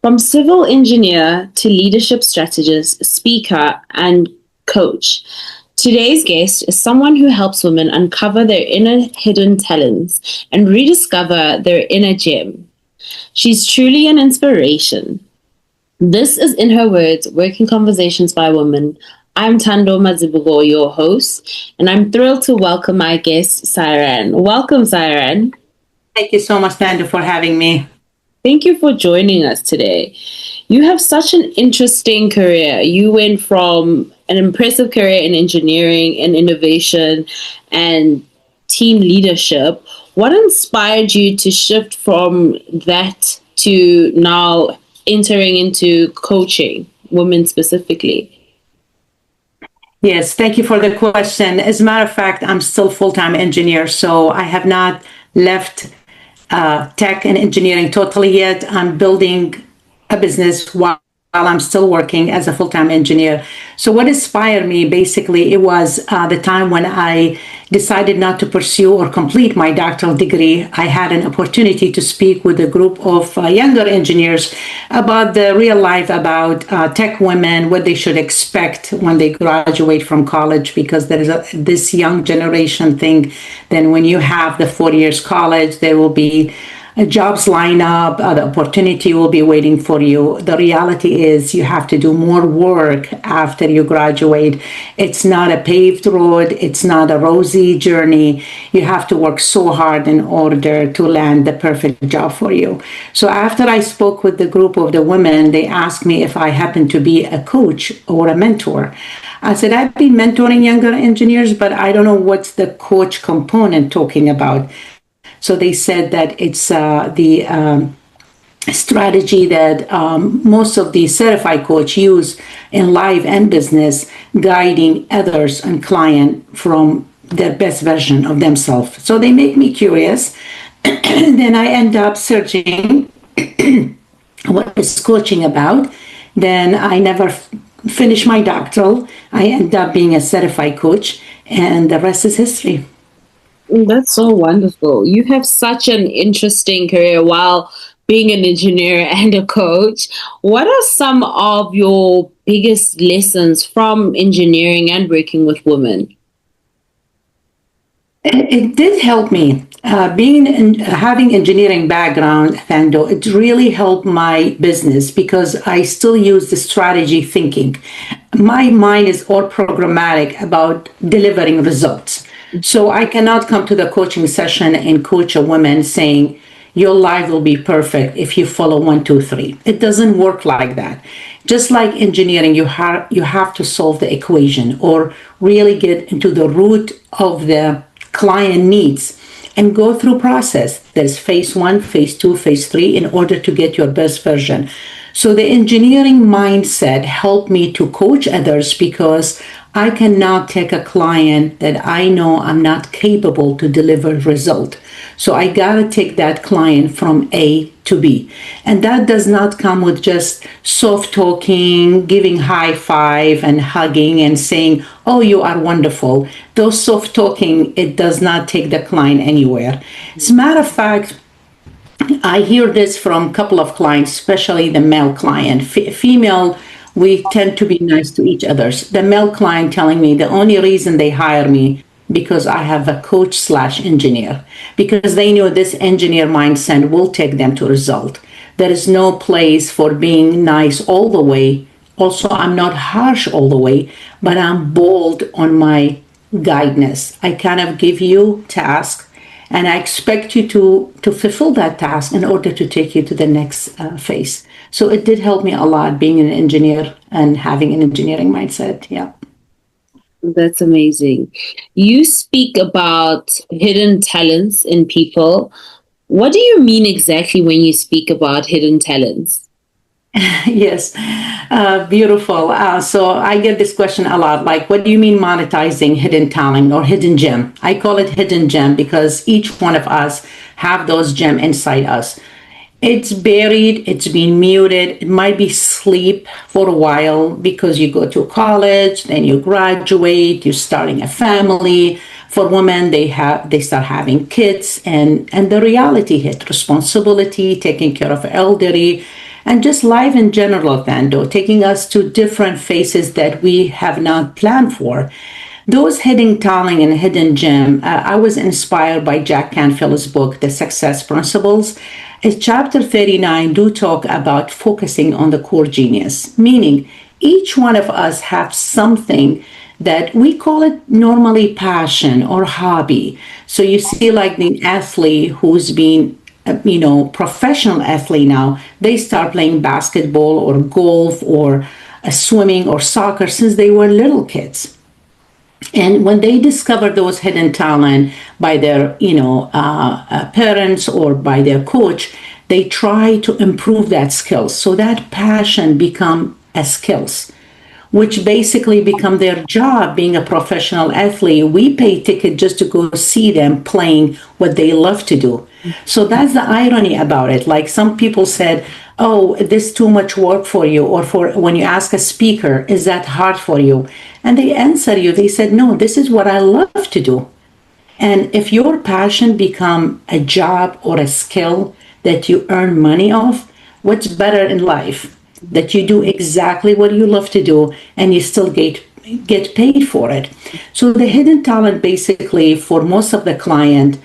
From civil engineer to leadership strategist, speaker, and coach, today's guest is someone who helps women uncover their inner hidden talents and rediscover their inner gem. She's truly an inspiration. This is, in her words, Working Conversations by Women. I'm Thando Mazibuko, your host, and I'm thrilled to welcome my guest, Sairan. Welcome, Sairan. Thank you so much, Thando, for having me. Thank you for joining us today. You have such an interesting career. You went from an impressive career in engineering and innovation and team leadership. What inspired you to shift from that to now entering into coaching women specifically? Yes, thank you for the question. As a matter of fact, I'm still full-time engineer, so I have not left tech and engineering totally yet. I'm building a business while I'm still working as a full-time engineer. So what inspired me, basically, it was the time when I decided not to pursue or complete my doctoral degree. I had an opportunity to speak with a group of younger engineers about the real life, about tech women, what they should expect when they graduate from college, because there is this young generation thing. Then when you have the 4 years college, there will be jobs line up, the opportunity will be waiting for you. The reality is you have to do more work after you graduate. It's not a paved road. It's not a rosy journey. You have to work so hard in order to land the perfect job for you. So after I spoke with the group of the women, they asked me if I happen to be a coach or a mentor. I said, I've been mentoring younger engineers, but I don't know what's the coach component talking about. So they said that it's the strategy that most of the certified coach use in life and business, guiding others and client from their best version of themselves. So they make me curious. Then I end up searching what is coaching about. Then I never finish my doctoral. I end up being a certified coach, and the rest is history. That's so wonderful. You have such an interesting career while being an engineer and a coach. What are some of your biggest lessons from engineering and working with women? It did help me. Having engineering background, Thando, it really helped my business because I still use the strategy thinking. My mind is all programmatic about delivering results. So I cannot come to the coaching session and coach a woman saying, your life will be perfect if you follow 1, 2, 3. It doesn't work like that. Just like engineering, you have to solve the equation or really get into the root of the client needs and go through process. There's phase 1, phase 2, phase 3 in order to get your best version. So the engineering mindset helped me to coach others because I cannot take a client that I know I'm not capable to deliver result. So I gotta take that client from A to B. And that does not come with just soft talking, giving high five and hugging and saying, oh, you are wonderful. Those soft talking, it does not take the client anywhere. As a matter of fact, I hear this from a couple of clients, especially the male client. Female, we tend to be nice to each other. The male client telling me the only reason they hire me because I have a coach / engineer, because they know this engineer mindset will take them to result. There is no place for being nice all the way. Also, I'm not harsh all the way, but I'm bold on my guidance. I kind of give you tasks and I expect you to fulfill that task in order to take you to the next phase. So it did help me a lot being an engineer and having an engineering mindset. Yeah. That's amazing. You speak about hidden talents in people. What do you mean exactly when you speak about hidden talents? Yes, beautiful. So I get this question a lot, like, what do you mean monetizing hidden talent or hidden gem? I call it hidden gem because each one of us have those gem inside us. It's buried, it's been muted, it might be sleep for a while because you go to college, then you graduate, you're starting a family. For women, they start having kids and the reality hit, responsibility, taking care of elderly, and just life in general, Thando, taking us to different phases that we have not planned for. Those hidden talent and hidden gem, I was inspired by Jack Canfield's book, The Success Principles. In chapter 39 do talk about focusing on the core genius, meaning each one of us have something that we call it normally passion or hobby. So you see like the athlete who's been professional athlete now, they start playing basketball or golf or swimming or soccer since they were little kids. And when they discover those hidden talent by their, parents or by their coach, they try to improve that skill. So that passion become a skills, which basically become their job being a professional athlete. We pay ticket just to go see them playing what they love to do. So that's the irony about it. Like some people said, oh, this too much work for you, or for when you ask a speaker, is that hard for you? And they answer you, they said, no, this is what I love to do. And if your passion become a job or a skill that you earn money off, what's better in life? That you do exactly what you love to do and you still get paid for it. So the hidden talent basically for most of the client,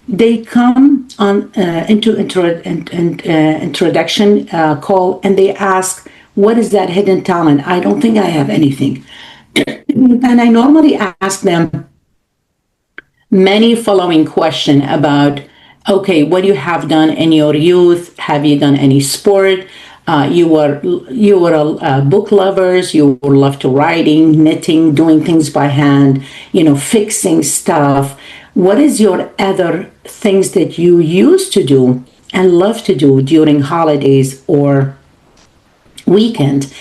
they come on into introduction call and they ask, what is that hidden talent? I don't think I have anything. And I normally ask them many following question about, okay, what you have done in your youth? Have you done any sport? You were book lovers. You love to writing, knitting, doing things by hand, fixing stuff. What is your other things that you used to do and love to do during holidays or weekend?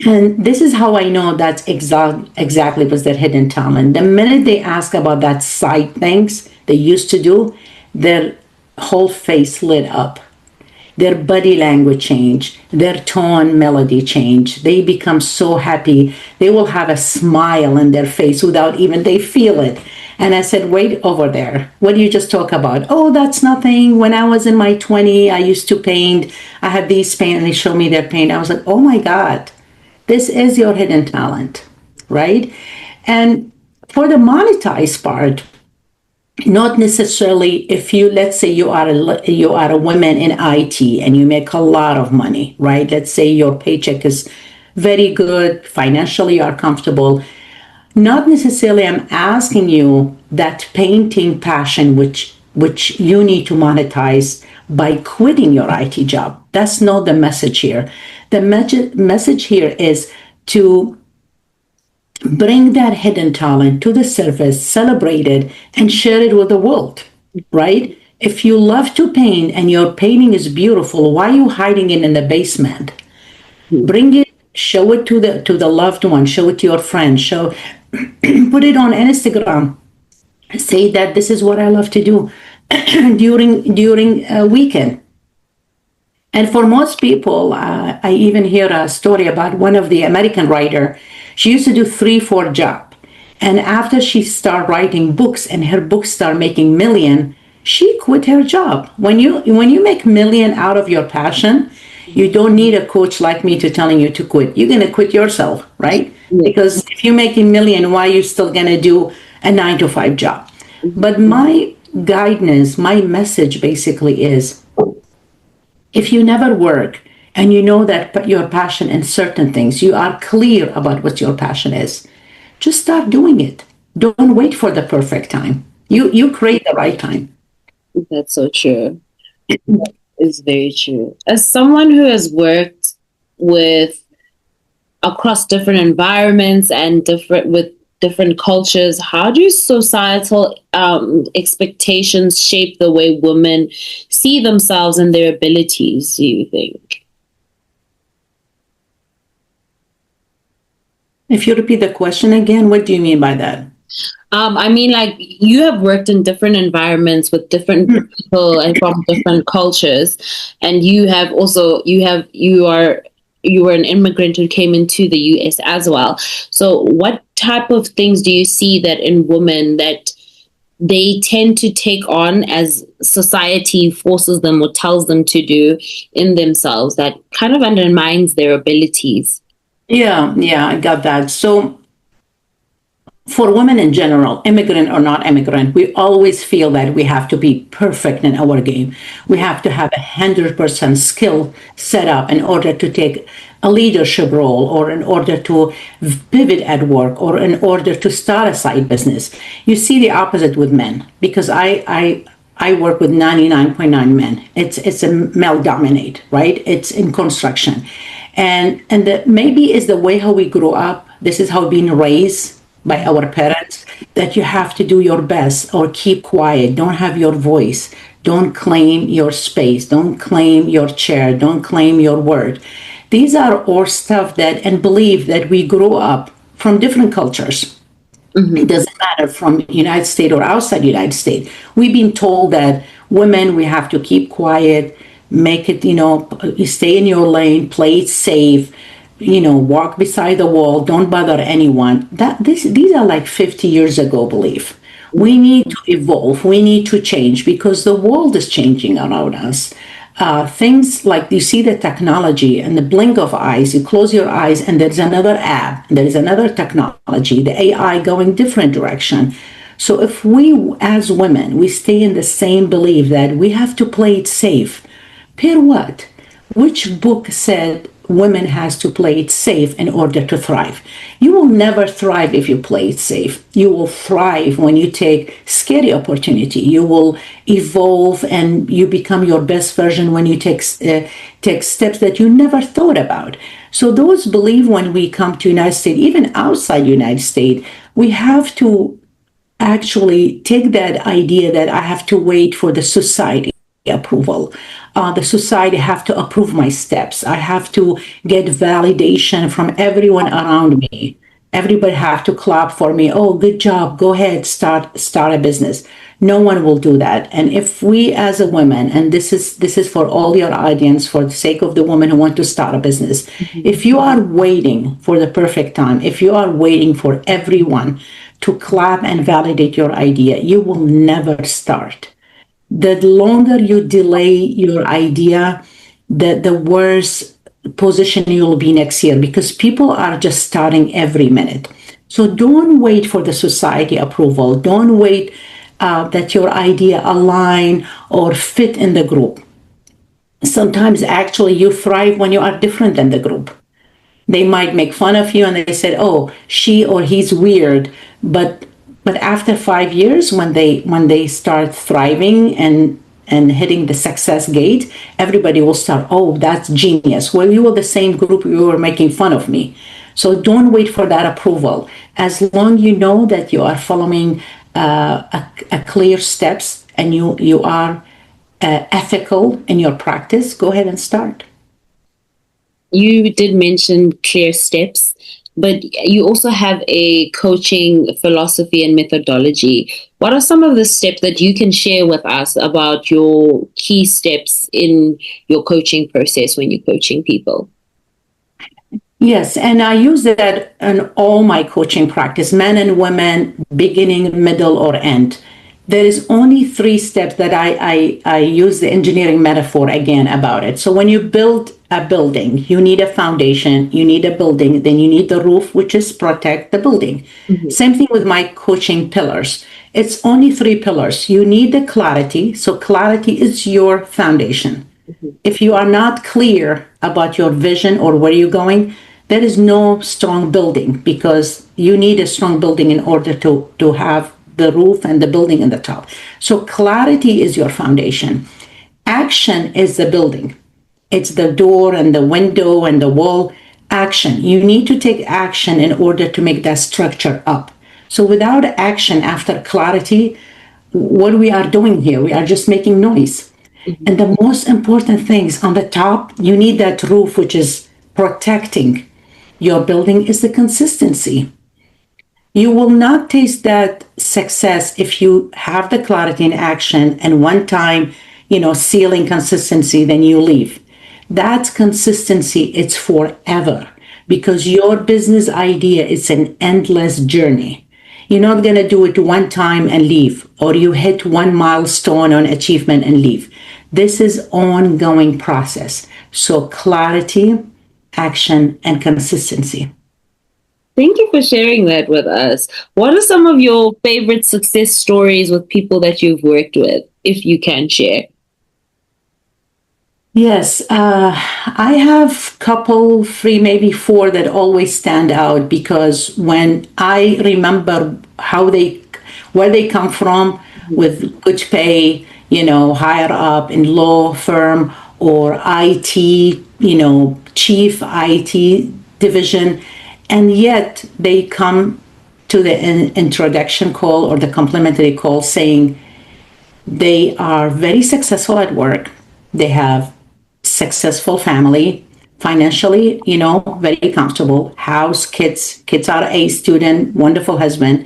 And this is how I know that's exactly was their hidden talent. The minute they ask about that side things they used to do, their whole face lit up. Their body language change, their tone, melody change. They become so happy. They will have a smile in their face without even they feel it. And I said, wait over there. What do you just talk about? Oh, that's nothing. When I was in my 20s, I used to paint. I had these paint, and they show me their paint. I was like, oh my God, this is your hidden talent, right? And for the monetized part, not necessarily if you, let's say you are a woman in IT and you make a lot of money, right? Let's say your paycheck is very good, financially you are comfortable. Not necessarily I'm asking you that painting passion which you need to monetize by quitting your IT job. That's not the message here. The message here is to bring that hidden talent to the surface, celebrate it, and share it with the world, right? If you love to paint and your painting is beautiful, why are you hiding it in the basement? Bring it, show it to the loved one, show it to your friend, put it on Instagram. Say that this is what I love to do during a weekend. And for most people, I even hear a story about one of the American writer. She used to do 3-4 jobs. And after she started writing books and her books start making million, she quit her job. When you make million out of your passion, you don't need a coach like me to telling you to quit. You're going to quit yourself, right? Because if you're making million, why are you still going to do a 9-to-5 job? But my guidance, my message basically is, if you never work and you know that your passion in certain things, you are clear about what your passion is, just start doing it. Don't wait for the perfect time. You create the right time. That's so true. It's very true. As someone who has worked across different environments and with different cultures, how do societal expectations shape the way women see themselves and their abilities, do you think? If you repeat the question again, what do you mean by that? I mean, like, you have worked in different environments with different people and from different cultures, and you were an immigrant who came into the US as well. So what type of things do you see that in women that they tend to take on as society forces them or tells them to do in themselves that kind of undermines their abilities. Yeah, I got that. So for women in general, immigrant or not immigrant, we always feel that we have to be perfect in our game. We have to have 100% skill set up in order to take a leadership role, or in order to pivot at work, or in order to start a side business. You see the opposite with men, because I work with 99.9 men. It's a male dominate, right? It's in construction. And that maybe is the way how we grew up. This is how we've been raised by our parents, that you have to do your best or keep quiet, don't have your voice, don't claim your space, don't claim your chair, don't claim your word. These are all stuff that, and believe that we grew up from different cultures. It doesn't matter from United States or outside United States. We've been told that women, we have to keep quiet, make it, stay in your lane, play it safe, walk beside the wall, don't bother anyone. These are like 50 years ago belief. We need to evolve. We need to change because the world is changing around us. Things like you see the technology and the blink of eyes, you close your eyes and there's another app, there is another technology, the AI going different direction. So if we as women, we stay in the same belief that we have to play it safe, per what? Which book said women has to play it safe in order to thrive? You will never thrive if you play it safe. You will thrive when you take scary opportunity. You will evolve and you become your best version when you take steps that you never thought about. So those believe when we come to United States, even outside United States, we have to actually take that idea that I have to wait for the society approval. The society have to approve my steps. I have to get validation from everyone around me. Everybody have to clap for me. Oh, good job. Go ahead, start a business. No one will do that. And if we as a woman, and this is for all your audience, for the sake of the women who want to start a business, if you are waiting for the perfect time, if you are waiting for everyone to clap and validate your idea, you will never start. The longer you delay your idea, the worse position you'll be next year, because people are just starting every minute. So don't wait for the society approval. Don't wait that your idea align or fit in the group. Sometimes actually you thrive when you are different than the group. They might make fun of you and they said, oh, she or he's weird, but after 5 years, when they start thriving and hitting the success gate, everybody will start, oh, that's genius. Well, you were the same group, you were making fun of me. So don't wait for that approval. As long you know that you are following a clear steps and you are ethical in your practice, go ahead and start. You did mention clear steps, but you also have a coaching philosophy and methodology. What are some of the steps that you can share with us about your key steps in your coaching process when you're coaching people? Yes, and I use that in all my coaching practice, men and women, beginning, middle, or end. There is only 3 steps that I use the engineering metaphor again about it. So when you build a building, you need a foundation, you need a building, then you need the roof, which is protect the building. Same thing with my coaching pillars. It's only 3 pillars. You need the clarity. So clarity is your foundation. If you are not clear about your vision or where you're going, there is no strong building, because you need a strong building in order to have the roof and the building in the top. So clarity is your foundation. Action is the building. It's the door and the window and the wall. Action. You need to take action in order to make that structure up. So without action after clarity, what we are doing here, we are just making noise. And the most important things on the top, you need that roof, which is protecting your building, is the consistency. You will not taste that success if you have the clarity in action and one time, sealing consistency, then you leave. That's consistency. It's forever, because your business idea is an endless journey. You're not going to do it one time and leave, or you hit one milestone on achievement and leave. This is ongoing process. So clarity, action, and consistency. Thank you for sharing that with us. What are some of your favorite success stories with people that you've worked with, if you can share? Yes, I have couple, three, maybe four that always stand out because when I remember where they come from with good pay, higher up in law firm or IT, chief IT division, and yet they come to the introduction call or the complimentary call saying they are very successful at work. They have successful family, financially, very comfortable, house, kids are A student, wonderful husband.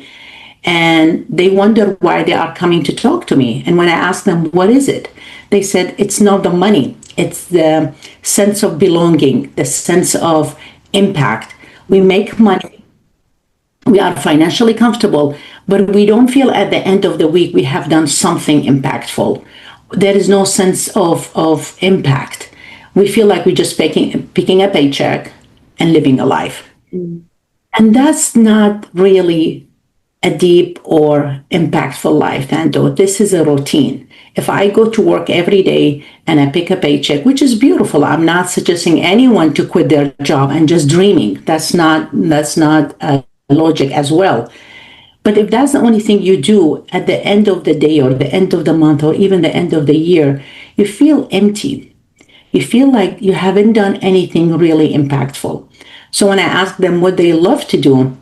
And they wonder why they are coming to talk to me. And when I ask them, what is it? They said, it's not the money. It's the sense of belonging, the sense of impact. We make money. We are financially comfortable, but we don't feel at the end of the week we have done something impactful. There is no sense of impact. We feel like we're just picking a paycheck and living a life. Mm. And that's not really a deep or impactful life, Thando. This is a routine. If I go to work every day and I pick a paycheck, which is beautiful, I'm not suggesting anyone to quit their job and just dreaming. That's not logic as well. But if that's the only thing you do at the end of the day or the end of the month or even the end of the year, you feel empty. You feel like you haven't done anything really impactful. So when I ask them what they love to do,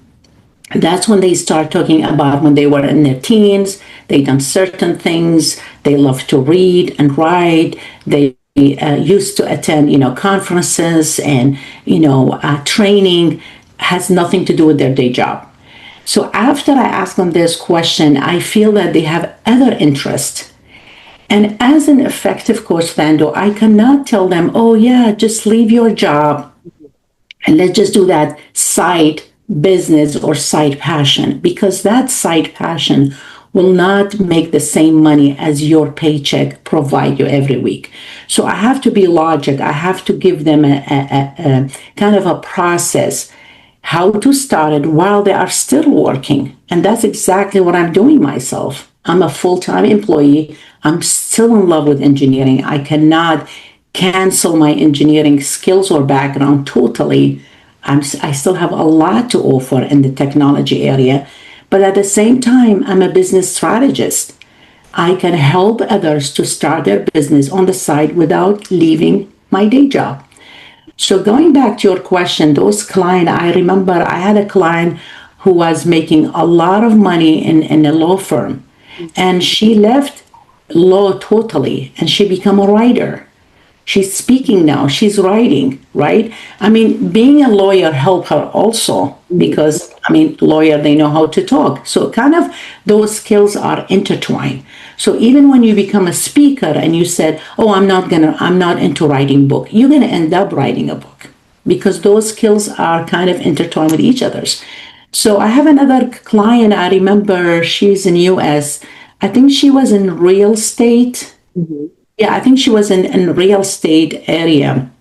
that's when they start talking about when they were in their teens, they done certain things. They love to read and write. They used to attend, conferences and, training. Has nothing to do with their day job. So after I ask them this question, I feel that they have other interests. And as an effective coach, Thando, I cannot tell them, oh yeah, just leave your job and let's just do that side business or side passion, because that side passion will not make the same money as your paycheck provide you every week. So I have to be logic. I have to give them a kind of a process how to start it while they are still working. And that's exactly what I'm doing myself. I'm a full-time employee. I'm still in love with engineering. I cannot cancel my engineering skills or background totally. I still have a lot to offer in the technology area. But at the same time, I'm a business strategist. I can help others to start their business on the side without leaving my day job. So going back to your question, those clients, I remember I had a client who was making a lot of money in a law firm. And she left law totally and she became a writer. She's speaking now, she's writing, right? I mean, being a lawyer helped her also because, lawyer, they know how to talk. So kind of those skills are intertwined. So even when you become a speaker and you said, oh, I'm not into writing book, you're going to end up writing a book because those skills are kind of intertwined with each other's. So I have another client, I remember she's in US. I think she was in real estate. Mm-hmm. Yeah, I think she was in real estate area.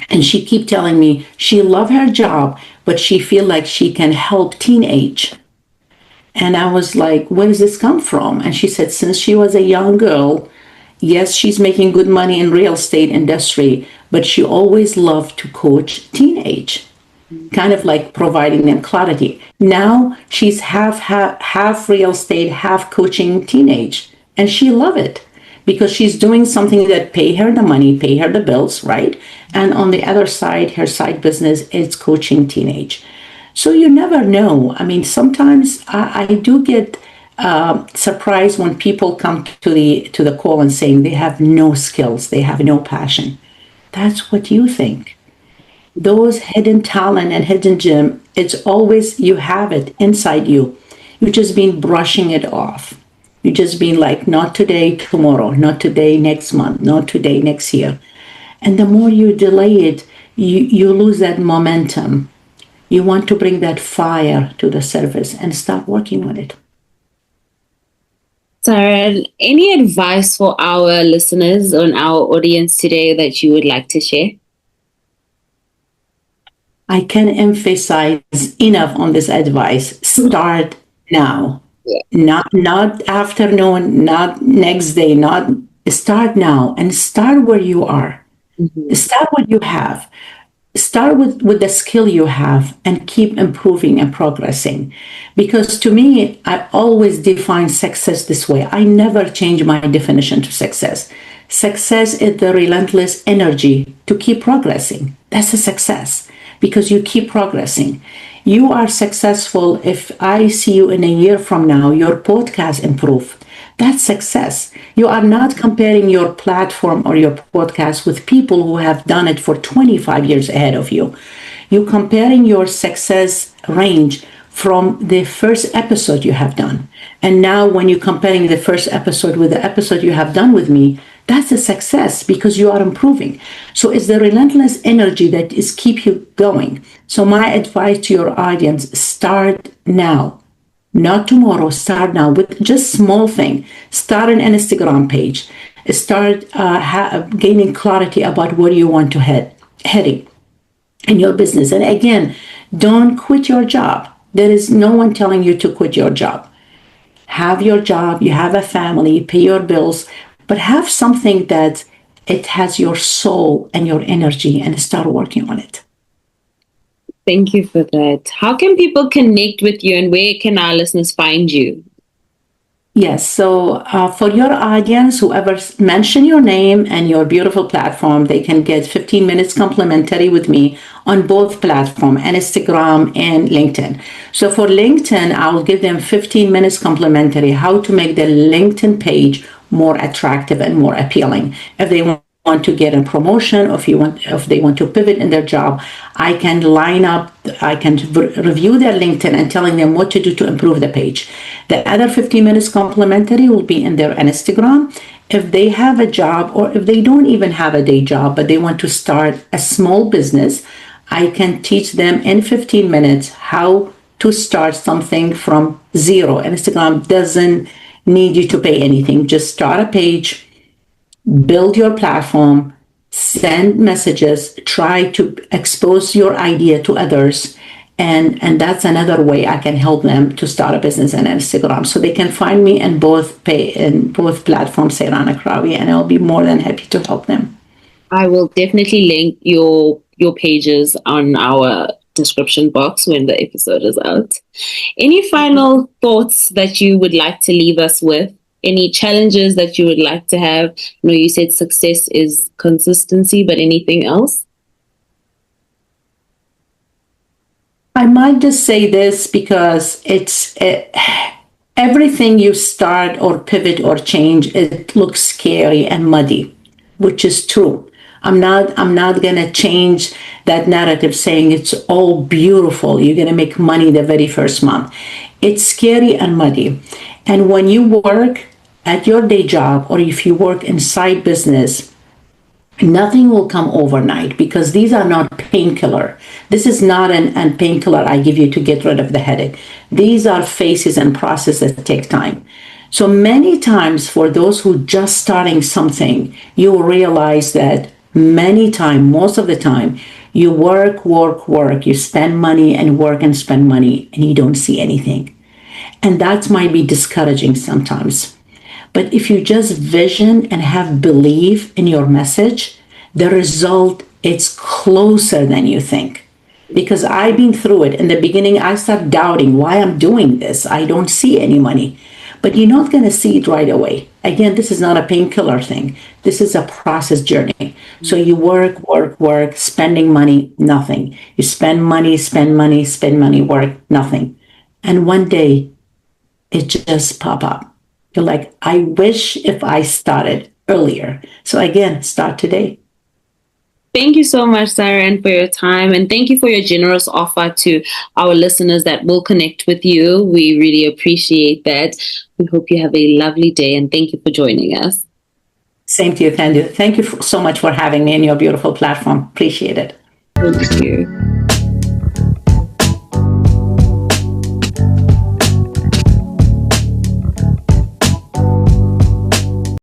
And she keep telling me she love her job, but she feel like she can help teenage. And I was like, where does this come from? And she said, since she was a young girl, yes, she's making good money in real estate industry, but she always loved to coach teenage, kind of like providing them clarity. Now she's half real estate, half coaching teenage, and she love it. Because she's doing something that pay her the money, pay her the bills, right? And on the other side, her side business is coaching teenage. So you never know. Sometimes I do get surprised when people come to the call and saying they have no skills, they have no passion. That's what you think. Those hidden talent and hidden gem, it's always you have it inside you. You've just been brushing it off. You just been like, not today, tomorrow, not today, next month, not today, next year. And the more you delay it, you lose that momentum. You want to bring that fire to the surface and start working on it. Sairan, any advice for our listeners and our audience today that you would like to share? I can emphasize enough on this advice. Start now. Yeah. Not afternoon, not next day, not start now and start where you are. Mm-hmm. Start what you have. Start with the skill you have and keep improving and progressing. Because to me, I always define success this way. I never change my definition to success. Success is the relentless energy to keep progressing. That's a success because you keep progressing. You are successful if I see you in a year from now, your podcast improved. That's success. You are not comparing your platform or your podcast with people who have done it for 25 years ahead of you. You're comparing your success range from the first episode you have done. And now when you're comparing the first episode with the episode you have done with me, that's a success because you are improving. So it's the relentless energy that is keep you going. So my advice to your audience, start now. Not tomorrow, start now with just small thing. Start an Instagram page. Start gaining clarity about where you want to heading in your business. And again, don't quit your job. There is no one telling you to quit your job. Have your job, you have a family, pay your bills, but have something that it has your soul and your energy and start working on it. Thank you for that. How can people connect with you and where can our listeners find you? Yes, so for your audience, whoever mention your name and your beautiful platform, they can get 15 minutes complimentary with me on both platforms, Instagram and LinkedIn. So for LinkedIn, I'll give them 15 minutes complimentary, how to make the LinkedIn page more attractive and more appealing. If they want to get a promotion, or if they want to pivot in their job, I can review their LinkedIn and telling them what to do to improve the page. The other 15 minutes complimentary will be in their Instagram. If they have a job or if they don't even have a day job, but they want to start a small business, I can teach them in 15 minutes how to start something from zero. Instagram doesn't need you to pay anything. Just start a page, build your platform, send messages, try to expose your idea to others. And that's another way I can help them to start a business on Instagram. So they can find me in both platforms, Sairan Aqrawi, and I'll be more than happy to help them. I will definitely link your pages on our description box when the episode is out. Any final thoughts that you would like to leave us with? Any challenges that you would like to have? You said success is consistency, but anything else? I might just say this because everything you start or pivot or change, it looks scary and muddy, which is true. I'm not going to change that narrative saying it's all beautiful. You're going to make money the very first month. It's scary and muddy. And when you work at your day job or if you work in side business, nothing will come overnight because these are not painkiller. This is not a painkiller I give you to get rid of the headache. These are phases and processes that take time. So many times for those who just starting something, you will realize that most of the time, you work, you spend money and work and spend money and you don't see anything. And that might be discouraging sometimes. But if you just vision and have belief in your message, the result is closer than you think. Because I've been through it. In the beginning, I started doubting why I'm doing this. I don't see any money. But you're not going to see it right away. Again, this is not a painkiller thing. This is a process journey. So you work, spending money, nothing. You spend money, work, nothing. And one day, it just pop up. You're like, I wish if I started earlier. So again, start today. Thank you so much, Sairan, for your time. And thank you for your generous offer to our listeners that will connect with you. We really appreciate that. We hope you have a lovely day. And thank you for joining us. Same to you, Thando. Thank you so much for having me on your beautiful platform. Appreciate it. Thank you.